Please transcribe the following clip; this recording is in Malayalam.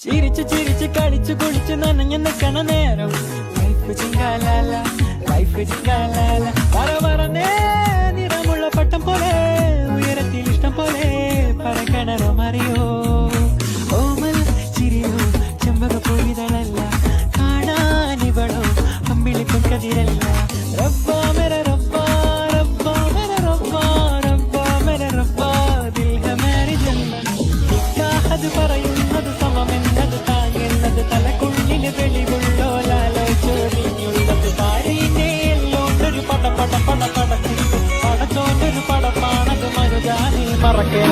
ചിരിച്ചു ചിരിച്ച് കളിച്ചു കുളിച്ച് നനഞ്ഞു നിൽക്കണ നേരം ലൈഫ് ചിങ്കാലാല ലൈഫ് ചിങ്കാലാല പറന്നേ നിറമുള്ള പട്ടം പോലെ ഉയരത്തിൽ ഇഷ്ടം പോലെ പറക്കണറോ മറിയോ ഓമൽ ചിരിയോ ചെമ്പക പൂവിതളല്ല കാണാനിവളോ അമ്പിളി പൊൻകതിരല്ല റബ്ബാ മേരെ റബ്ബാ റബ്ബാ മേരെ റബ്ബാ റബ്ബാ മേരെ റബ്ബാ ദിൽ ഹെ മേരി ജന്നത്ത് നിക്കാഹ് പറയുന്നത് സമമെന്നത് താങ്ങുന്നത് തലക്കുള്ളില് വെളിവുള്ളോലാലോ ചോരിഞ്ഞുള്ളത് താരീനേല്ലോണ്ടൊരു പട പട പട പട പടച്ചോണ്ടൊരു പടപ്പാണത് മനുജാനി മറക്കേ